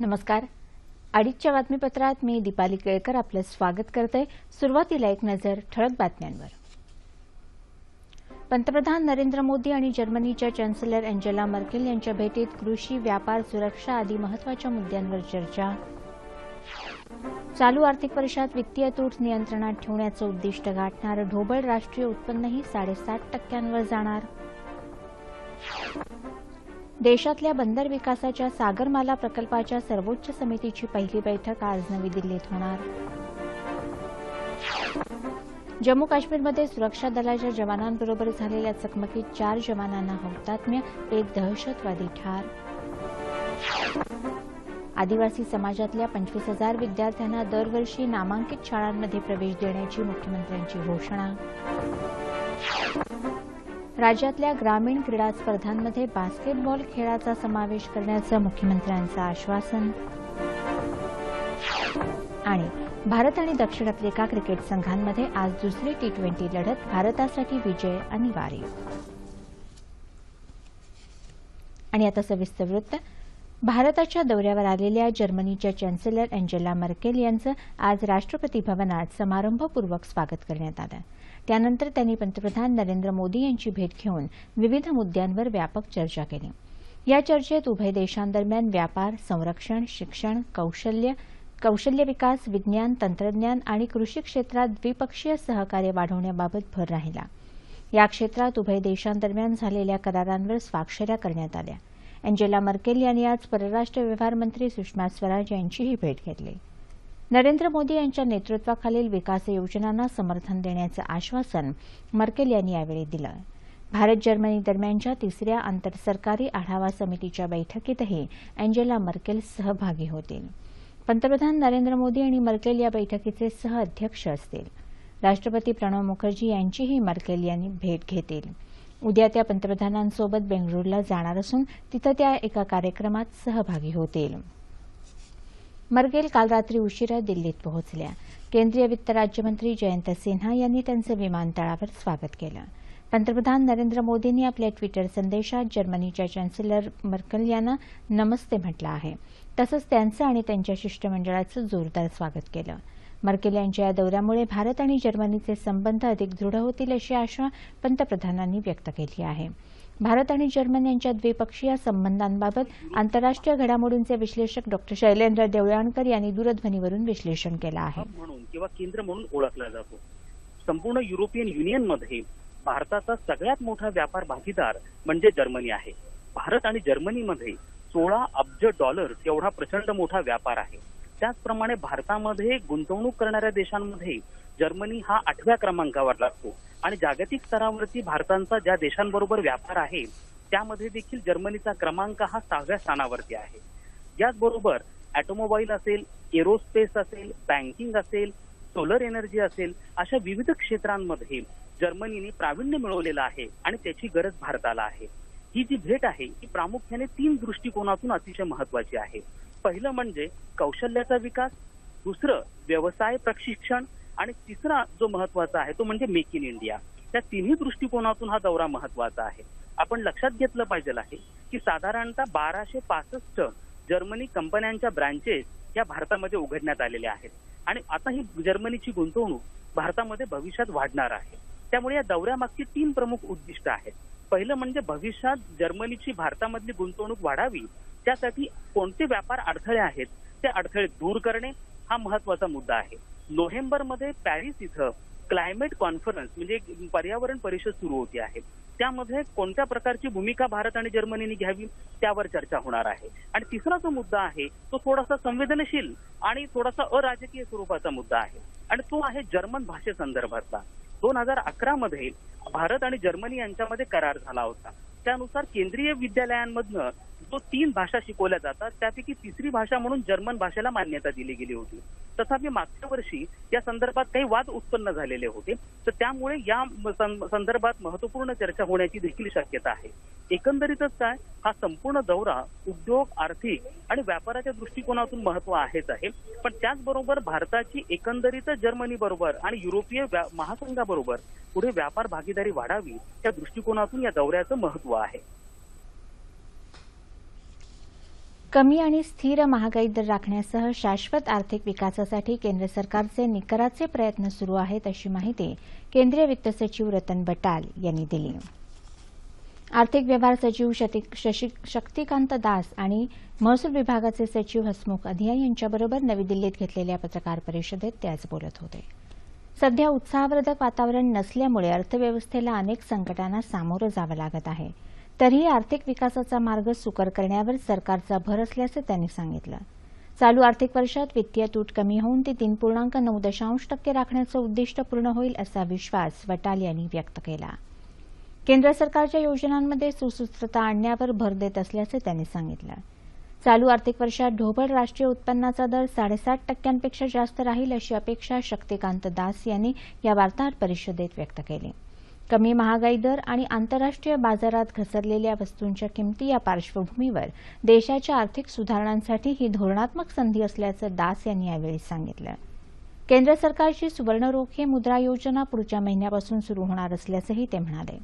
नमस्कार. अडीचच्या बातमीपत्रात मी दीपाली केळकर आपलं स्वागत करते. सुरुवातीला एक नजर ठळक बातम्यांवर. पंतप्रधान नरेंद्र मोदी आणि जर्मनीच्या चॅन्सलर अँजेला मर्केल यांच्या भेटीत कृषी, व्यापार, सुरक्षा आदी महत्त्वाच्या मुद्द्यांवर चर्चा. चालू आर्थिक वर्षात वित्तीय तूट नियंत्रणात ठेवण्याचं उद्दिष्ट गाठणारं ढोबळ राष्ट्रीय उत्पन्नही 7.5% जाणार. देशातल्या बंदर विकासाच्या सागरमाला प्रकल्पाच्या सर्वोच्च समितीची पहिली बैठक आज नवी दिल्लीत होणार. जम्मू काश्मीरमध्ये सुरक्षा दलाच्या जवानांबरोबर झालेल्या चकमकीत 4 जवानांना हुतात्म्य, 1 दहशतवादी ठार. आदिवासी समाजातल्या 25,000 विद्यार्थ्यांना दरवर्षी नामांकित शाळांमध्ये प्रवेश देण्याची मुख्यमंत्र्यांची घोषणा. राज्यातल्या ग्रामीण क्रीडा स्पर्धांमध्ये बास्केटबॉल खेळाचा समावेश करण्याचं मुख्यमंत्र्यांचं आश्वासन. आणि भारत आणि दक्षिण आफ्रिका क्रिकेट संघांमध्ये आज दुसरी T20 लढत. भारतासाठी विजय अनिवार्य. आणि आता सविस्तर वृत्त. भारताच्या दौऱ्यावर आलेल्या जर्मनीच्या चॅन्सलर अँजेला मर्केल यांचं आज राष्ट्रपती भवनात समारंभपूर्वक स्वागत करण्यात आलं. त्यानंतर त्यांनी पंतप्रधान नरेंद्र मोदी यांची भेट घेऊन विविध मुद्द्यांवर व्यापक चर्चा केली. या चर्चेत उभय देशांदरम्यान व्यापार, संरक्षण, शिक्षण, कौशल्य विकास, विज्ञान, तंत्रज्ञान आणि कृषी क्षेत्रात द्विपक्षीय सहकार्य वाढवण्याबाबत भर राहिला. या क्षेत्रात उभय देशांदरम्यान झालेल्या करारांवर स्वाक्षऱ्या करण्यात आल्या. अँजेला मर्केल यांनी आज परराष्ट्र व्यवहार मंत्री सुषमा स्वराज यांचीही भेट घेतली. नरेंद्र मोदी यांच्या नेतृत्वाखालील विकास योजनांना समर्थन देण्याचं आश्वासन मर्केल यांनी यावेळी दिलं. भारत जर्मनी दरम्यानच्या 3ऱ्या आंतरसरकारी आढावा समितीच्या बैठकीतही अँजेला मर्केल सहभागी होतील. पंतप्रधान नरेंद्र मोदी आणि मर्केल या बैठकीचे सहअध्यक्ष असतील. राष्ट्रपती प्रणव मुखर्जी यांचीही मर्केल यांनी भेट घेतील. उद्या त्या पंतप्रधानांसोबत बेंगळुरूला जाणार असून तिथं त्या एका कार्यक्रमात सहभागी होतील. मर्केल काल रात्री उशिरा दिल्लीत पोहोचल्या. केंद्रीय वित्त राज्यमंत्री जयंत सिन्हा यांनी त्यांचं विमानतळावर स्वागत केलं. पंतप्रधान नरेंद्र मोदींनी आपल्या ट्विटर संदेशात जर्मनीच्या चॅन्सलर मर्केल यांना नमस्ते म्हटलं आहे. तसंच त्यांचं आणि त्यांच्या शिष्टमंडळाचं जोरदार स्वागत केलं. मर्केल यांच्या या दौऱ्यामुळे भारत आणि जर्मनीचे संबंध अधिक दृढ होतील अशी आशा पंतप्रधानांनी व्यक्त केली आहे. भारत आणि जर्मनी यांच्या द्विपक्षीय संबंधांबाबत आंतरराष्ट्रीय घडामोडींचे विश्लेषक डॉ. शैलेंद्र देवळाणकर यांनी दूरध्वनीवरून विश्लेषण केलं आहे. म्हणून किंवा केंद्र म्हणून ओळखला जातो. संपूर्ण युरोपियन युनियनमध्ये भारताचा सगळ्यात मोठा व्यापार भागीदार म्हणजे जर्मनी आहे. भारत आणि जर्मनीमध्ये $16 अब्ज एवढा प्रचंड मोठा व्यापार आहे. त्याचप्रमाणे भारतामध्ये गुंतवणूक करणाऱ्या देशांमध्ये जर्मनी हा 8व्या क्रमांकावर लागतो आणि जागतिक स्तरावरती भारताचा ज्या देशांबरोबर व्यापार आहे त्यामध्ये देखील जर्मनीचा क्रमांक हा 6व्या स्थानावरती आहे. याचबरोबर ऑटोमोबाईल असेल, एरोस्पेस असेल, बँकिंग असेल, सोलर एनर्जी असेल, अशा विविध क्षेत्रांमध्ये जर्मनीने प्रावीण्य मिळवलेलं आहे आणि त्याची गरज भारताला आहे. ही जी भेट आहे ही प्रामुख्याने 3 दृष्टिकोनातून अतिशय महत्वाची आहे. पहिलं म्हणजे कौशल्याचा विकास, दुसरं व्यवसाय प्रशिक्षण आणि तिसरा जो महत्वाचा आहे तो म्हणजे मेक इन इंडिया. त्या तिन्ही दृष्टिकोनातून हा दौरा महत्वाचा आहे. आपण लक्षात घेतलं पाहिजे आहे की साधारणतः 1265 जर्मनी कंपन्यांच्या ब्रांचेस या भारतामध्ये उघडण्यात आलेल्या आहेत आणि आता ही जर्मनीची गुंतवणूक भारतामध्ये भविष्यात वाढणार आहे. त्यामुळे या दौऱ्यामागची 3 प्रमुख उद्दिष्ट आहेत. पहिलं म्हणजे भविष्यात जर्मनीची भारतामधली गुंतवणूक वाढावी, त्यासाठी कोणते व्यापार अडथळे आहेत ते अडथळे दूर करणे हा महत्वाचा मुद्दा आहे. नोव्हेंबरमध्ये पॅरिस इथं क्लायमेट कॉन्फरन्स म्हणजे पर्यावरण परिषद सुरू होती आहे. त्यामध्ये कोणत्या प्रकारची भूमिका भारत आणि जर्मनीने घ्यावी त्यावर चर्चा होणार आहे. आणि तिसरा जो मुद्दा आहे तो थोडासा संवेदनशील आणि थोडासा अराजकीय स्वरूपाचा मुद्दा आहे आणि तो आहे जर्मन भाषेसंदर्भातला. 2011 मध्ये भारत आणि जर्मनी यांच्यामध्ये करार झाला होता. त्यानुसार केंद्रीय विद्यालयांमधनं जो 3 भाषा शिकवल्या जातात त्यापैकी 3री भाषा म्हणून जर्मन भाषेला मान्यता दिली गेली होती. तथापि मागच्या वर्षी या संदर्भात काही वाद उत्पन्न झालेले होते, तर त्यामुळे या संदर्भात महत्वपूर्ण चर्चा होण्याची देखील शक्यता आहे. एकंदरीतच काय हा संपूर्ण दौरा उद्योग, आर्थिक आणि व्यापाराच्या दृष्टिकोनातून महत्व आहेच आहे, पण त्याचबरोबर भारताची एकंदरीतच जर्मनी बरोबर आणि युरोपीय महासंघाबरोबर पुढे व्यापार भागीदारी वाढावी या दृष्टिकोनातून या दौऱ्याचं महत्व आहे. कमी आणि स्थिर महागाई दर राखण्यासह शाश्वत आर्थिक विकासासाठी केंद्र सरकारचे निकराचे प्रयत्न सुरू आहेत, अशी माहिती केंद्रीय वित्त सचिव रतन बटाल यांनी दिली. आर्थिक व्यवहार सचिव शक्तिकांत दास आणि महसूल विभागाचे सचिव हसमुख अधिया यांच्याबरोबर नवी दिल्लीत घेतलेल्या पत्रकार परिषदेत ते आज बोलत होते. सध्या उत्साहवर्धक वातावरण नसल्यामुळे अर्थव्यवस्थेला अनेक संकटांना सामोरं जावं लागत आहे. तरीही आर्थिक विकासाचा मार्ग सुकर करण्यावर सरकारचा भर असल्याचं त्यांनी सांगितलं. चालू आर्थिक वर्षात वित्तीय तूट कमी होऊन ती 3.9% राखण्याचं उद्दिष्ट पूर्ण होईल, असा विश्वास वटाल यांनी व्यक्त केला. केंद्र सरकारच्या योजनांमध्ये सुसूत्रता आणण्यावर भर देत असल्याचं त्यांनी सांगितलं. चालू आर्थिक वर्षात ढोबळ राष्ट्रीय उत्पन्नाचा दर 7.5% जास्त राहील, अशी अपेक्षा शक्तिकांत दास यांनी या वार्ताहर परिषदेत व्यक्त केली. कमी महागाई दर आणि आंतरराष्ट्रीय बाजारात घसरलेल्या वस्तूंच्या किमती या पार्श्वभूमीवर देशाच्या आर्थिक सुधारणांसाठी ही धोरणात्मक संधी असल्याचं दास यांनी यावेळी सांगितलं. केंद्र सरकारची सुवर्णरोखे मुद्रा योजना पुढच्या महिन्यापासून सुरू होणार असल्याचंही ते म्हणाले.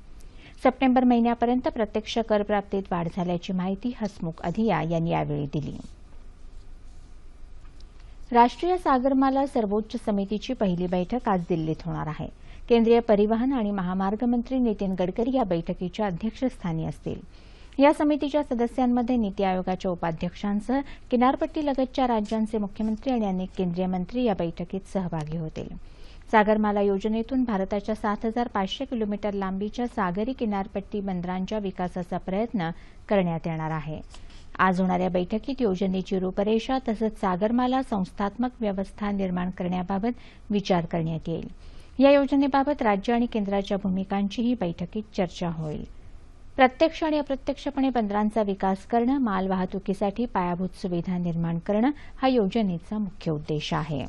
सप्टेंबर महिन्यापर्यंत प्रत्यक्ष कर प्राप्तीत वाढ झाल्याची माहिती हसमुख अधिया यांनी यावेळी दिली. राष्ट्रीय सागरमाला सर्वोच्च समितीची पहिली बैठक आज दिल्लीत होणार आहे. केंद्रीय परिवहन आणि महामार्ग मंत्री नितीन गडकरी या बैठकीच्या अध्यक्षस्थानी असतील. या समितीच्या सदस्यांमध्ये नीती आयोगाच्या उपाध्यक्षांसह किनारपट्टीलगतच्या राज्यांचे मुख्यमंत्री आणि अनेक केंद्रीय मंत्री या बैठकीत सहभागी होतील. सागरमाला योजनेतून भारताच्या 7,500 किलोमीटर लांबीच्या सागरी किनारपट्टी बंदरांच्या विकासाचा प्रयत्न करण्यात येणार आहे. आज होणाऱ्या बैठकीत योजनेची रूपरेषा तसंच सागरमाला संस्थात्मक व्यवस्था निर्माण करण्याबाबत विचार करण्यात येईल. या योजनेबाबत राज्य आणि केंद्राच्या भूमिकांचीही बैठकीत चर्चा होईल. प्रत्यक्ष आणि अप्रत्यक्षपणे बंदरांचा विकास करणं, माल वाहतुकीसाठी पायाभूत सुविधा निर्माण करणं हा योजनेचा मुख्य उद्देश आहे.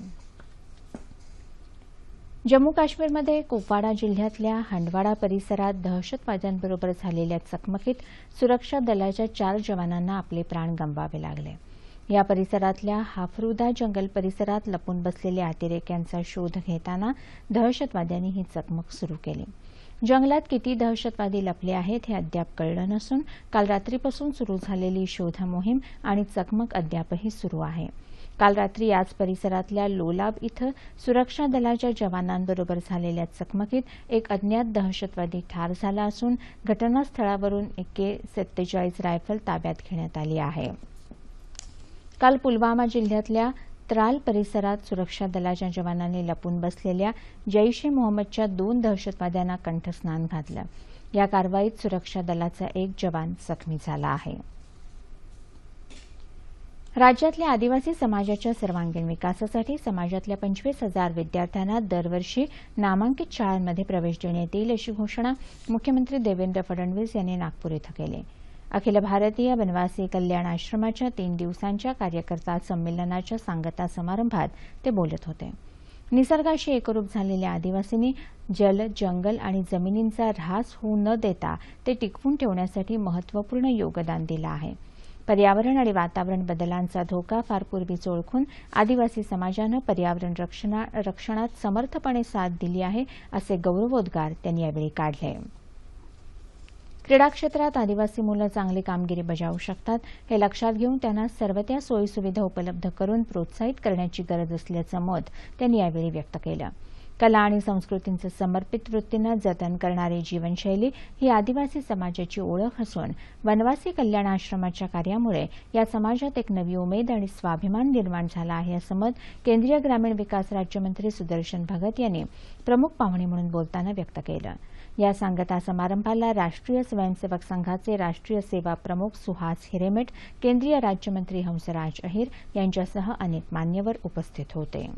जम्मू काश्मीरमध्ये कुपवाडा जिल्ह्यातल्या हंडवाडा परिसरात दहशतवाद्यांबरोबर झालेल्या चकमकीत सुरक्षा दलाच्या 4 जवानांना आपले प्राण गमवावे लागले. या परिसरातल्या हाफरुदा जंगल परिसरात लपून बसलेल्या अतिरेक्यांचा शोध घेताना दहशतवाद्यांनी ही चकमक सुरू केली. जंगलात किती दहशतवादी लपले आहेत हे अद्याप कळलं नसून काल रात्रीपासून सुरू झालेली शोध मोहीम आणि चकमक अद्यापही सुरू आहे. काल रात्री याच परिसरातल्या लोलाब इथं सुरक्षा दलाच्या जवानांबरोबर झालेल्या चकमकीत एक अज्ञात दहशतवादी ठार झाला असून घटनास्थळावरून AK-47 रायफल ताब्यात घेण्यात आली आहे. काल पुलवामा जिल्ह्यातल्या त्राल परिसरात सुरक्षा दलाच्या जवानांनी लपून बसलेल्या जैश ए मोहम्मदच्या 2 दहशतवाद्यांना कंठस्नान घातलं. या कारवाईत सुरक्षा दलाचा एक जवान जखमी झाला आहे. राज्यातल्या आदिवासी समाजाच्या सर्वांगीण विकासासाठी समाजातल्या 25,000 विद्यार्थ्यांना दरवर्षी नामांकित शाळांमध्ये प्रवेश देण्यात येईल, अशी घोषणा मुख्यमंत्री देवेंद्र फडणवीस यांनी नागपूर इथं केली. अखिल भारतीय वनवासी कल्याण आश्रमाच्या 3 दिवसांच्या कार्यकर्ता संमेलनाच्या सांगता समारंभात ते बोलत होते. निसर्गाशी एकरूप झालेल्या आदिवासींनी जल, जंगल आणि जमिनींचा ऱ्हास होऊ न देता ते टिकवून ठेवण्यासाठी महत्त्वपूर्ण योगदान दिलं आहे. पर्यावरण आणि वातावरण बदलांचा धोका फार पूर्वीच ओळखून आदिवासी समाजानं पर्यावरण रक्षणात समर्थपणे साथ दिली आहे, असे गौरवोद्गार त्यांनी यावेळी काढले. क्रीडा क्षेत्रात आदिवासी मुलं चांगली कामगिरी बजावू शकतात, हे लक्षात घेऊन त्यांना सर्व त्या सोयीसुविधा उपलब्ध करून प्रोत्साहित करण्याची गरज असल्याचं मत त्यांनी यावेळी व्यक्त केलं. कला आणि संस्कृतींचं समर्पित वृत्तीनं जतन करणारी जीवनशैली ही आदिवासी समाजाची ओळख असून वनवासी कल्याण आश्रमाच्या कार्यामुळे या समाजात एक नवी उमेद आणि स्वाभिमान निर्माण झाला आहे, असं मत केंद्रीय ग्रामीण विकास राज्यमंत्री सुदर्शन भगत यांनी प्रमुख पाहुणे म्हणून बोलताना व्यक्त केलं. या सांगता समारंभाला राष्ट्रीय स्वयंसेवक संघाचे राष्ट्रीय सेवा प्रमुख सुहास हिरेमठ, केंद्रीय राज्यमंत्री हंसराज अहिर यांच्यासह अनेक मान्यवर उपस्थित होते.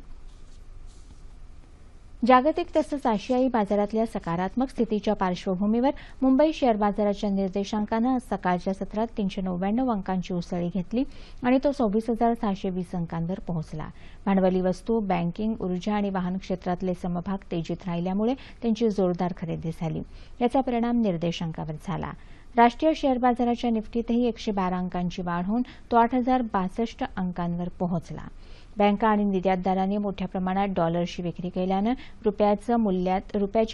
जागतिक तसंच आशियाई बाजारातल्या सकारात्मक स्थितीच्या पार्श्वभूमीवर मुंबई शेअर बाजाराच्या निर्देशांकानं आज सकाळच्या सत्रात 399 अंकांची उसळी घेतली आणि तो 26,620 अंकांवर पोहोचला. भांडवली वस्तू, बँकिंग, ऊर्जा आणि वाहन क्षेत्रातले समभाग तेजीत राहिल्यामुळे त्यांची जोरदार खरेदी झाली. याचा परिणाम निर्देशांकावर झाला. राष्ट्रीय शेअर बाजाराच्या निफ्टीतही 112 अंकांची वाढ होऊन तो 8,062 अंकांवर पोहोचला. बँका आणि निर्यातदारांनी मोठ्या प्रमाणात डॉलरची विक्री केल्यानं रुपयाच्या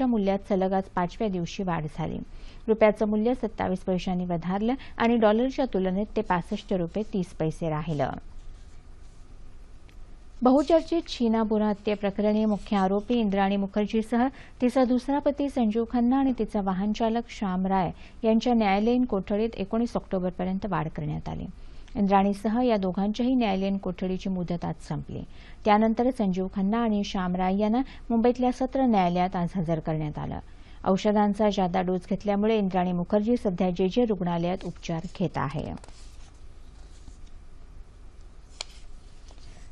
मूल्यात सलग आज 5व्या दिवशी वाढ झाली. रुपयाचं मूल्य 27 पैशांनी वधारलं आणि डॉलरच्या तुलनेत ते 65 रुपये 30 पैसे राहिलं. बहुचर्चित शीना बोरा हत्येप्रकरणी मुख्य आरोपी इंद्राणी मुखर्जीसह तिचा दुसरा पती संजीव खन्ना आणि तिचा वाहन चालक श्याम राय यांच्या न्यायालयीन कोठडीत 19 ऑक्टोबरपर्यंत वाढ करण्यात आली. इंद्राणीसह या दोघांच्याही न्यायालयीन कोठडीची मुदत आज संपली. त्यानंतर संजीव खन्ना आणि श्याम राय यांना मुंबईतल्या सत्र न्यायालयात आज हजर करण्यात आलं. औषधांचा जादा डोस घेतल्यामुळे इंद्राणी मुखर्जी सध्या जे रुग्णालयात उपचार घेत आहे.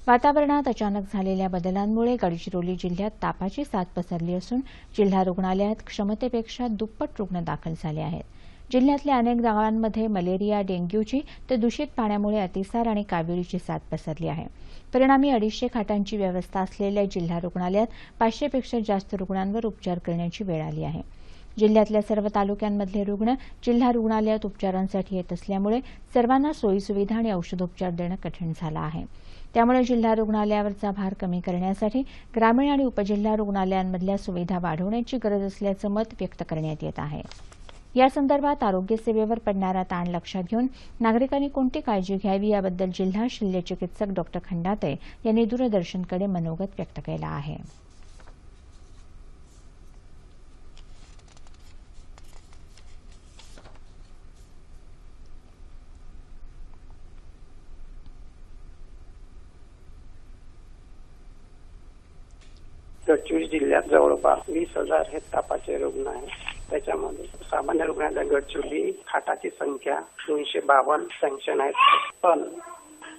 वातावरणात अचानक झालेल्या बदलांमुळे गडचिरोली जिल्ह्यात तापाची साथ पसरली असून जिल्हा रुग्णालयात क्षमतेपेक्षा दुप्पट रुग्ण दाखल झाले आहेत. जिल्ह्यातल्या अनेक गावांमध्ये मलेरिया, डेंग्यूची तर दूषित पाण्यामुळे अतिसार आणि काविळीची साथ पसरली आहे. परिणामी 250 खाटांची व्यवस्था असलेल्या जिल्हा रुग्णालयात 500 पेक्षा जास्त रुग्णांवर उपचार करण्याची वेळ आली आहे. जिल्ह्यातल्या सर्व तालुक्यांमधले रुग्ण जिल्हा रुग्णालयात उपचारांसाठी येत असल्यामुळे सर्वांना सोयीसुविधा आणि औषधोपचार देणं कठीण झालं आहे. त्यामुळे जिल्हा रुग्णालयावरचा भार कमी करण्यासाठी ग्रामीण आणि उपजिल्हा रुग्णालयांमधल्या सुविधा वाढवण्याची गरज असल्याचं मत व्यक्त करण्यात येत आहे. या संदर्भात आरोग्य सेवेवर पडणारा ताण लक्षात घेऊन नागरिकांनी कोणती काळजी घ्यावी याबद्दल जिल्हा शल्य चिकित्सक डॉ. खंडाते यांनी दूरदर्शनकडे मनोगत व्यक्त केलं आहे. गडचिरोली जिल्ह्यात जवळपास 20,000 हे तापाचे रुग्ण आहेत. त्याच्यामध्ये सामान्य रुग्णालय गडचिरोली खाटाची संख्या 252 सँक्शन आहेत. पण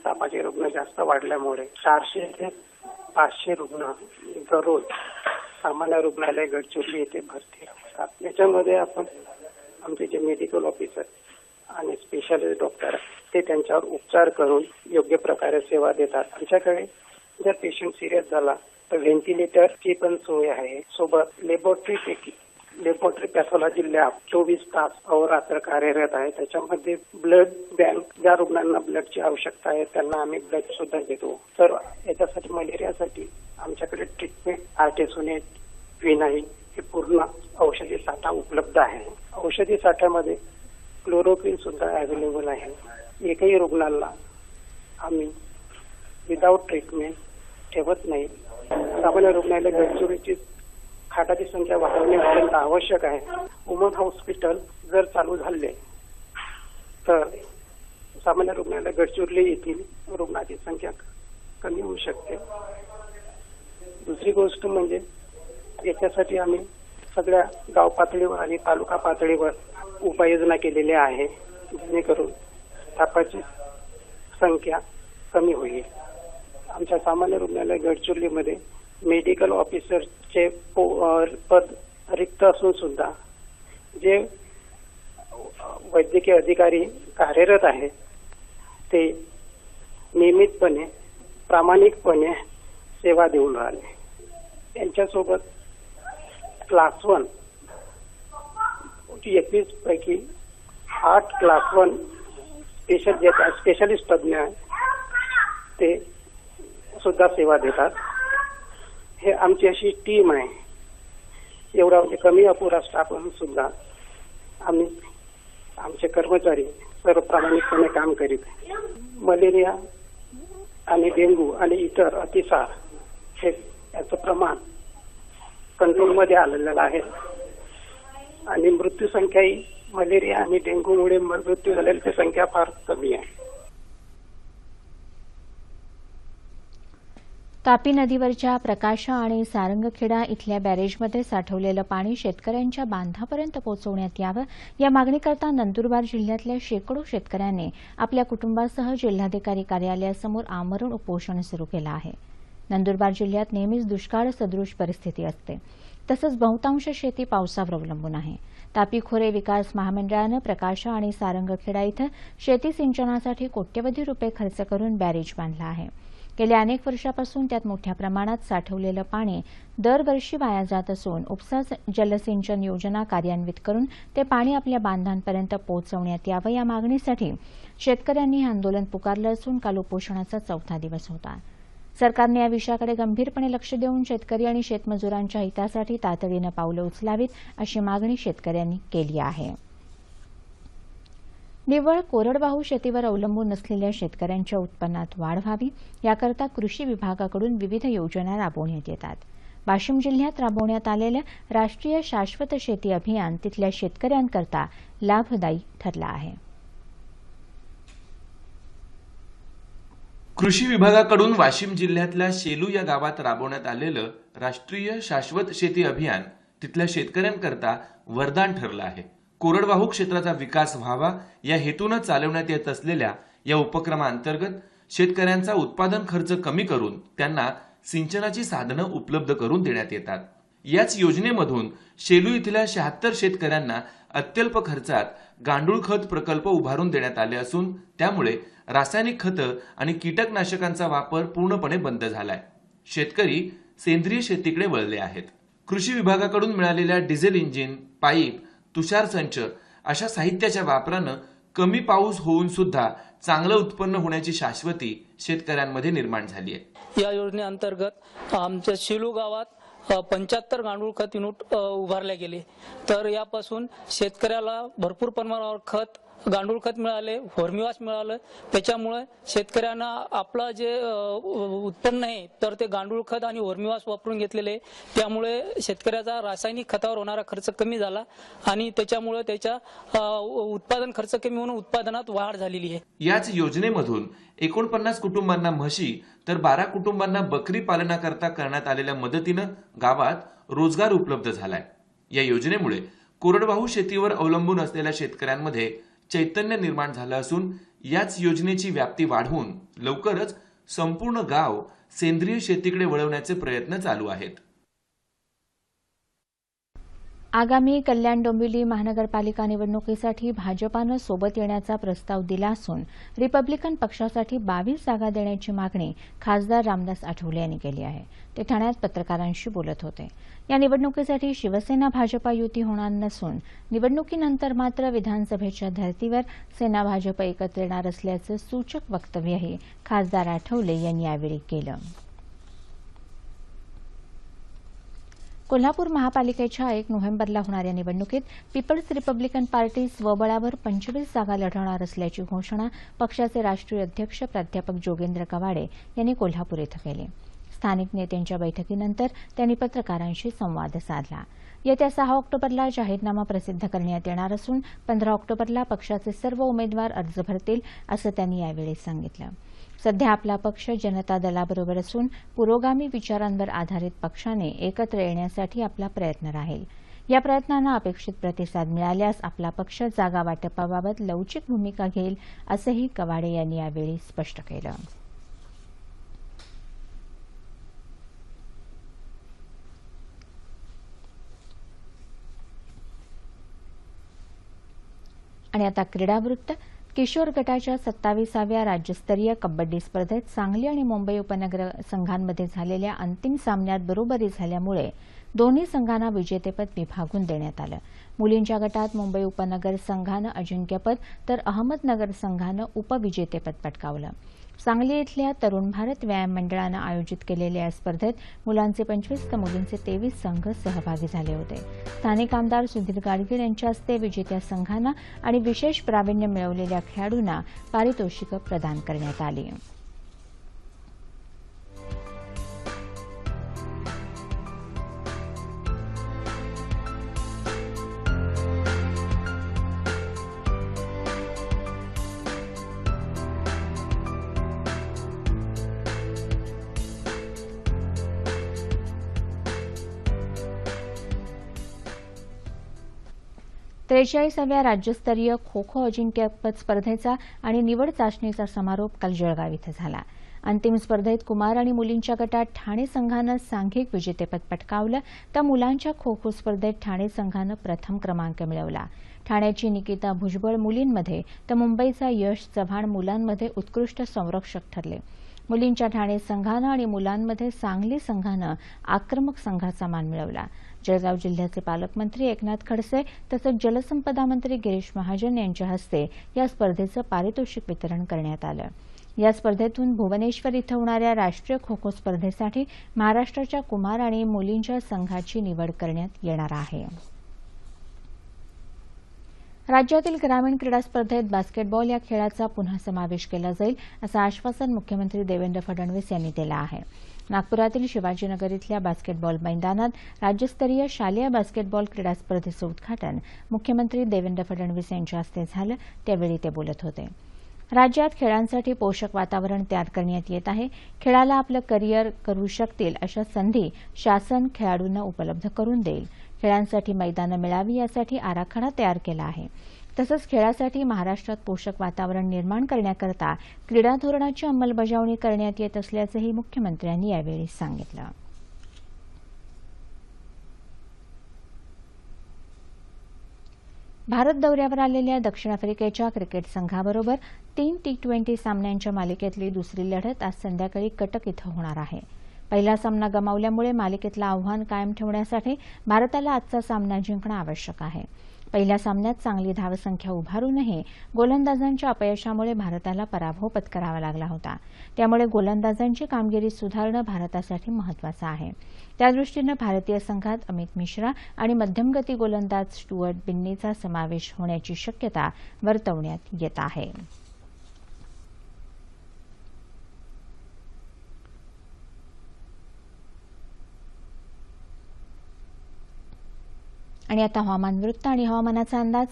तापाचे रुग्ण जास्त वाढल्यामुळे 400 ते 500 रुग्ण दररोज सामान्य रुग्णालय गडचिरोली येथे भरती होतात. याच्यामध्ये आपण आमचे जे मेडिकल ऑफिसर आणि स्पेशालिस्ट डॉक्टर ते त्यांच्यावर उपचार करून योग्य प्रकारे सेवा देतात. आमच्याकडे जर पेशंट सिरियस झाला तर व्हेंटिलेटरची पण सोय आहे. सोबत लेबोरेटरी पॅथॉलॉजी लॅब 24 तास अहोरात्र कार्यरत आहे. त्याच्यामध्ये ब्लड बँक, ज्या रुग्णांना ब्लडची आवश्यकता आहे त्यांना आम्ही ब्लड सुद्धा देतो. तर याच्यासाठी मलेरियासाठी आमच्याकडे ट्रीटमेंट, आर्टेसोनेट, विनाईल हे पूर्ण औषधी साठा उपलब्ध आहे. औषधी साठ्यामध्ये क्लोरोक्विन सुद्धा अवेलेबल आहे. एकही रुग्णाला आम्ही विदाउट ट्रीटमेंट ठेवत नाही. सामान्य रुग्णालय गडचिरोलीची खाटाची संख्या वाढवणे अत्यंत आवश्यक आहे. वुमन हॉस्पिटल जर चालू झाले तर सामान्य रुग्णालय गडचिरोली येथील रुग्णाची संख्या कमी होऊ शकते. दुसरी गोष्ट म्हणजे याच्यासाठी आम्ही सगळ्या गाव पातळीवर आणि तालुका पातळीवर उपाययोजना केलेल्या आहे, जेणेकरून तापाची संख्या कमी होईल. आमच्या सामान्य रुग्णालय गडचिरोलीमध्ये मेडिकल ऑफिसरचे पद रिक्त असून सुद्धा जे वैद्यकीय अधिकारी कार्यरत आहेत ते नियमितपणे, प्रामाणिकपणे सेवा देऊन राहिले. यांच्यासोबत क्लास 1 21 पैकी 8 क्लास 1 स्पेशलिस्ट तज्ञ ते सुद्धा सेवा देतात. हे आमची अशी टीम आहे. एवढा म्हणजे कमी अपुरा स्टाफ असून सुद्धा आम्ही आमचे कर्मचारी सर्व प्रामाणिकपणे काम करीत आहे. मलेरिया आणि डेंग्यू आणि इतर अतिसार हे याचं प्रमाण कंट्रोलमध्ये आलेलं आहे आणि मृत्यू संख्याही मलेरिया आणि डेंग्यूमुळे मृत्यू झालेल्याची संख्या फार कमी आहे. तापी नदीवरच्या प्रकाशा आणि सारंगखेडा इथल्या बॅरेजमध्ये साठवलेलं पाणी शेतकऱ्यांच्या बांधापर्यंत पोहोचवण्यात यावं या मागणीकरता नंदुरबार जिल्ह्यातल्या शेकडो शेतकऱ्यांनी आपल्या कुटुंबासह जिल्हाधिकारी कार्यालयासमोर आमरण उपोषण सुरू केलं आहे. नंदुरबार जिल्ह्यात नेहमीच दुष्काळ सदृश परिस्थिती असते. तसंच बहुतांश शेती पावसावर अवलंबून आहे. तापी खोरे विकास महामंडळानं प्रकाशा आणि सारंगखेडा इथं शेती सिंचनासाठी कोट्यवधी रुपये खर्च करून बॅरेज बांधला आहे. गेल्या अनेक वर्षापासून त्यात मोठ्या प्रमाणात साठवलेलं पाणी दरवर्षी वाया जात असून उपसा जलसिंचन योजना कार्यान्वित करून ते पाणी आपल्या बांधांपर्यंत पोहोचवण्यात यावं या मागणीसाठी शेतकऱ्यांनी हे आंदोलन पुकारलं असून काल उपोषणाचा 4था दिवस होता. सरकारने या विषयाकडे गंभीरपणे लक्ष देऊन शेतकरी आणि शेतमजुरांच्या हितासाठी तातडीनं पावलं उचलावीत अशी मागणी शेतकऱ्यांनी केली आहे. निव्वळ कोरडवाहू शेतीवर अवलंबून असलेल्या शेतकऱ्यांच्या उत्पन्नात वाढ व्हावी याकरता कृषी विभागाकडून विविध योजना राबवण्यात येतात. वाशिम जिल्ह्यात राबवण्यात आलेलं राष्ट्रीय शाश्वत शेती अभियान तिथल्या शेतकऱ्यांकरता लाभदायी ठरलं आहे. कृषी विभागाकडून वाशिम जिल्ह्यातल्या शेलू या गावात राबवण्यात आलेलं राष्ट्रीय शाश्वत शेती अभियान तिथल्या शेतकऱ्यांकरता वरदान ठरलं आहे. कोरडवाहू क्षेत्राचा विकास व्हावा या हेतूनं चालवण्यात येत असलेल्या या उपक्रमाअंतर्गत शेतकऱ्यांचा उत्पादन खर्च कमी करून त्यांना सिंचनाची साधनं उपलब्ध करून देण्यात येतात. याच योजनेमधून शेलू इथल्या 76 शेतकऱ्यांना अत्यल्प खर्चात गांडूळ खत प्रकल्प उभारून देण्यात आले असून त्यामुळे रासायनिक खतं आणि कीटकनाशकांचा वापर पूर्णपणे बंद झालाय. शेतकरी सेंद्रिय शेतीकडे वळले आहेत. कृषी विभागाकडून मिळालेल्या डिझेल इंजिन, पाईप, तुषार संच अशा साहित्याच्या वापरानं कमी पाऊस होऊन सुद्धा चांगलं उत्पन्न होण्याची शाश्वती शेतकऱ्यांमध्ये निर्माण झाली आहे. या योजनेअंतर्गत आमच्या शेलू गावात 75 गांडूळ खत युनिट उभारले गेले. तर यापासून शेतकऱ्याला भरपूर प्रमाणावर खत, गांडूळ खत मिळाले, वर्मीवाश मिळालं. त्याच्यामुळे शेतकऱ्यांना आपलं जे उत्पन्न आहे तर ते गांडूळ खत आणि वर्मीवाश वापरून घेतलेले, त्यामुळे शेतकऱ्याचा रासायनिक खतावर होणारा खर्च कमी झाला आणि त्याच्यामुळे त्याच्या उत्पादन खर्च कमी होऊन उत्पादनात वाढ झालेली आहे. याच योजनेमधून 49 कुटुंबांना म्हशी तर 12 कुटुंबांना बकरी पालनाकरता करण्यात आलेल्या मदतीनं गावात रोजगार उपलब्ध झालाय. या योजनेमुळे कोरडवाहू शेतीवर अवलंबून असलेल्या शेतकऱ्यांमध्ये चैतन्य निर्माण झालं असून याच योजनेची व्याप्ती वाढवून लवकरच संपूर्ण गाव सेंद्रिय शेतीकडे वळवण्याचे प्रयत्न चालू आहेत. आगामी कल्याण डोंबिवली महानगरपालिका निवडणुकीसाठी भाजपानं सोबत येण्याचा प्रस्ताव दिला असून रिपब्लिकन पक्षासाठी 22 जागा देण्याची मागणी खासदार रामदास आठवले यांनी केली आहे. ते ठाण्यात पत्रकारांशी बोलत होते. या निवडणुकीसाठी शिवसेना भाजपा युती होणार नसून निवडणुकीनंतर मात्र विधानसभेच्या धर्तीवर सेना भाजप एकत्र येणार असल्याचं सूचक वक्तव्यही खासदार आठवले यांनी यावेळी केलं. कोल्हापूर महापालिकेच्या 1 नोव्हेंबरला होणाऱ्या निवडणुकीत पीपल्स रिपब्लिकन पार्टी स्वबळावर 25 जागा लढवणार असल्याची घोषणा पक्षाचे राष्ट्रीय अध्यक्ष प्राध्यापक जोगेंद्र कवाडे यांनी कोल्हापूर इथं केली. स्थानिक नेत्यांच्या बैठकीनंतर त्यांनी पत्रकारांशी संवाद साधला. येत्या 6 ऑक्टोबरला जाहीरनामा प्रसिद्ध करण्यात येणार असून 15 ऑक्टोबरला पक्षाचे सर्व उमेदवार अर्ज भरतील असं त्यांनी यावेळी सांगितलं. सध्या आपला पक्ष जनता दलाबरोबर असून पुरोगामी विचारांवर आधारित पक्षाने एकत्र येण्यासाठी आपला प्रयत्न राहील. या प्रयत्नांना अपेक्षित प्रतिसाद मिळाल्यास आपला पक्ष जागा वाटपाबाबत लवचिक भूमिका घेईल असंही कवाडे यांनी यावेळी स्पष्ट केलं. आणि आता क्रीडावृत्त. किशोर गटाच्या 27व्या राज्यस्तरीय कबड्डी स्पर्धेत सांगली आणि मुंबई उपनगर संघांमध्ये झालेल्या अंतिम सामन्यात बरोबरी झाल्यामुळे दोन्ही संघांना विजेतेपद विभागून देण्यात आलं. मुलींच्या गटात मुंबई उपनगर संघानं अजिंक्यपद तर अहमदनगर संघानं उपविजेतेपद पटकावलं. सांगली इथल्या तरुण भारत व्यायाम मंडळानं आयोजित केलेल्या या स्पर्धेत मुलांचे 25 तर मुलींचे 23 संघ सहभागी झाले होते. स्थानिक आमदार सुधीर गाडगीळ यांच्या हस्ते विजेत्या संघांना आणि विशेष प्रावीण्य मिळवलेल्या खेळाडूंना पारितोषिकं प्रदान करण्यात आली. त्रेचाळीसाव्या राज्यस्तरीय खो खो अजिंक्यपद स्पर्धेचा आणि निवड चाचणीचा समारोप काल जळगाव इथं झाला. अंतिम स्पर्धेत कुमार आणि मुलींच्या गटात ठाणे संघानं सांघिक विजेतेपद पटकावलं तर मुलांच्या खो खो स्पर्धेत ठाणे संघानं प्रथम क्रमांक मिळवला. ठाण्याची निकिता भुजबळ मुलींमध्ये तर मुंबईचा यश चव्हाण मुलांमध्ये उत्कृष्ट संरक्षक ठरले. मुलींच्या ठाणे संघानं आणि मुलांमध्ये सांगली संघानं आक्रमक संघाचा मान मिळवला. जळगाव जिल्ह्याचे पालकमंत्री एकनाथ खडसे तसंच जलसंपदा मंत्री गिरीश महाजन यांच्या हस्ते या स्पर्धेचं पारितोषिक वितरण करण्यात आलं. या स्पर्धेतून भुवनेश्वर इथं होणाऱ्या राष्ट्रीय खो खो स्पर्धेसाठी महाराष्ट्राच्या कुमार आणि मुलींच्या संघाची निवड करण्यात येणार आहे. राज्यातील ग्रामीण क्रीडा स्पर्धेत बास्केटबॉल या खेळाचा पुन्हा समावेश केला जाईल असं आश्वासन मुख्यमंत्री देवेंद्र फडणवीस यांनी दिलं आहे. नागपुरातील शिवाजीनगर इथल्या बास्केटबॉल मैदानात राज्यस्तरीय शालेय बास्केटबॉल क्रीडा स्पर्धेचं उद्घाटन मुख्यमंत्री देवेंद्र फडणवीस यांच्या हस्ते झालं, त्यावेळी ते बोलत होते. राज्यात खेळांसाठी पोषक वातावरण तयार करण्यात येत आहे. खेळाला आपलं करिअर करू शकतील अशा संधी शासन खेळाडूंना उपलब्ध करून देईल. खेळांसाठी मैदानं मिळावी यासाठी आराखडा तयार केला आहे. तसंच खेळासाठी महाराष्ट्रात पोषक वातावरण निर्माण करण्याकरता क्रीडा धोरणाची अंमलबजावणी करण्यात येत असल्याचंही मुख्यमंत्र्यांनी यावेळी सांगितलं. भारत दौऱ्यावर आलेल्या दक्षिण आफ्रिकेच्या क्रिकेट संघाबरोबर 3 T20 सामन्यांच्या मालिकेतली दुसरी लढत आज संध्याकाळी कटक इथं होणार आहे. पहिला सामना गमावल्यामुळे मालिकेतलं आव्हान कायम ठेवण्यासाठी भारताला आजचा सामना जिंकणं आवश्यक आहे. पहिल्या सामन्यात चांगली धावसंख्या उभारूनही गोलंदाजांच्या अपयशामुळे भारताला पराभव पत्करावा लागला होता. त्यामुळे गोलंदाजांची कामगिरी सुधारणं भारतासाठी महत्त्वाचं आहे. त्यादृष्टीनं भारतीय संघात अमित मिश्रा आणि मध्यमगती गोलंदाज स्टुअर्ट बिन्नीचा समावेश होण्याची शक्यता वर्तवण्यात येत आहे. आणि आता हवामान वृत्त आणि हवामानाचा अंदाज.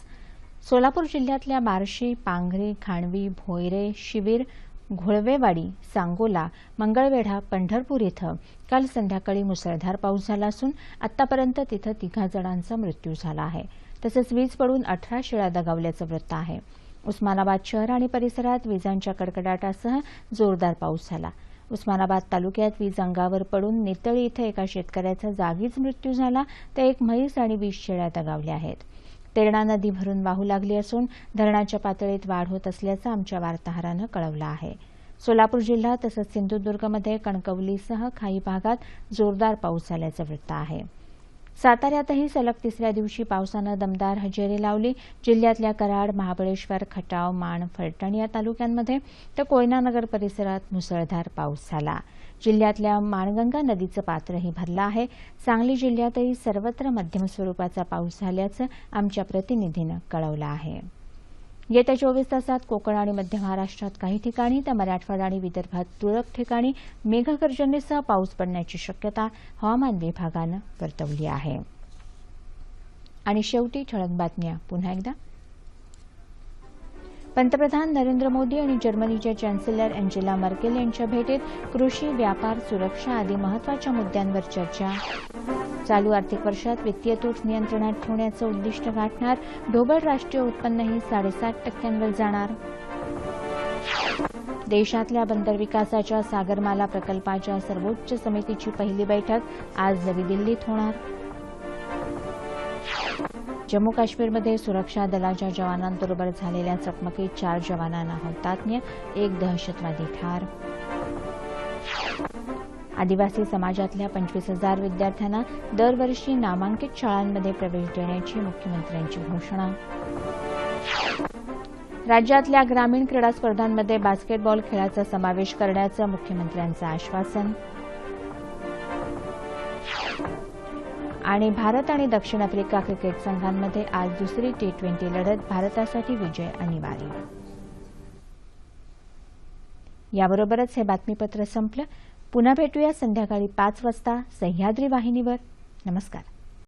सोलापूर जिल्ह्यातल्या बार्शी, पांघरी, खांडवी, भोयरे, शिवीर, घोळवेवाडी, सांगोला, मंगळवेढा, पंढरपूर इथं काल संध्याकाळी मुसळधार पाऊस झाला असून आतापर्यंत तिथं 3 जणांचा मृत्यू झाला आहे. तसंच वीज पडून 18 शेळ्या दगावल्याचं वृत्त आहे. उस्मानाबाद शहर आणि परिसरात विजांच्या कडकडाटासह जोरदार पाऊस झाला. उस्मानाबाद तालुक्यात वीज अंगावर पडून नितळी इथं एका शेतकऱ्याचा जागीच मृत्यू झाला, तर 1 म्हैस आणि 20 शेळ्या दगावल्या आहेत. तेरणा नदी भरून वाहू लागली असून धरणाच्या पातळीत वाढ होत असल्याचं आमच्या वार्ताहरानं कळवलं आहे. सोलापूर जिल्हा तसंच सिंधुदुर्गमध्ये कणकवलीसह काही भागात जोरदार पाऊस झाल्याचं वृत्त आहे. साताऱ्यातही सलग 3ऱ्या दिवशी पावसानं दमदार हजेरी लावली. जिल्ह्यातल्या कराड, महाबळेश्वर, खटाव, माण, फलटण या तालुक्यांमध्ये तर कोयनानगर परिसरात मुसळधार पाऊस झाला. जिल्ह्यातल्या माणगंगा नदीचं पात्रही भरलं आहे. सांगली जिल्ह्यातही सर्वत्र मध्यम स्वरूपाचा पाऊस झाल्याचं आमच्या प्रतिनिधीनं कळवलं आहे. येत्या 24 तासात कोकण आणि मध्य महाराष्ट्रात काही ठिकाणी तर मराठवाडा आणि विदर्भात तुरळक ठिकाणी मेघगर्जनेसह पाऊस पडण्याची शक्यता हवामान विभागानं वर्तवली आहे. आणि शेवटी ठळक बातम्या पुन्हा एकदा. पंतप्रधान नरेंद्र मोदी आणि जर्मनीच्या चॅन्सेलर अँजेला मर्केल यांच्या भेटीत कृषी, व्यापार, सुरक्षा आदी महत्त्वाच्या मुद्द्यांवर चर्चा. चालू आर्थिक वर्षात वित्तीय तूट नियंत्रणात ठेवण्याचं उद्दिष्ट गाठणार. ढोबळ राष्ट्रीय उत्पन्नही 7.5% जाणार. देशातल्या बंदर विकासाच्या सागरमाला प्रकल्पाच्या सर्वोच्च समितीची पहिली बैठक आज नवी दिल्लीत होणार. जम्मू काश्मीरमध्ये सुरक्षा दलाच्या जवानांबरोबर झालेल्या चकमकीत 4 जवानांना हुतात्म्य, 1 दहशतवादी ठार. आदिवासी समाजातल्या 25,000 विद्यार्थ्यांना दरवर्षी नामांकित शाळांमध्ये प्रवेश देण्याची मुख्यमंत्र्यांची घोषणा. राज्यातल्या ग्रामीण क्रीडा स्पर्धांमध्ये बास्केटबॉल खेळाचा समावेश करण्याचं मुख्यमंत्र्यांचं आश्वासन. आणि भारत आणि दक्षिण आफ्रिका क्रिकेट संघांमध्ये आज दुसरी T20 लढत, भारतासाठी विजय अनिवार्य. याबरोबरच हे बातमीपत्र संपलं. पुन्हा भेटूया संध्याकाळी 5 वाजता सह्याद्री वाहिनीवर. नमस्कार.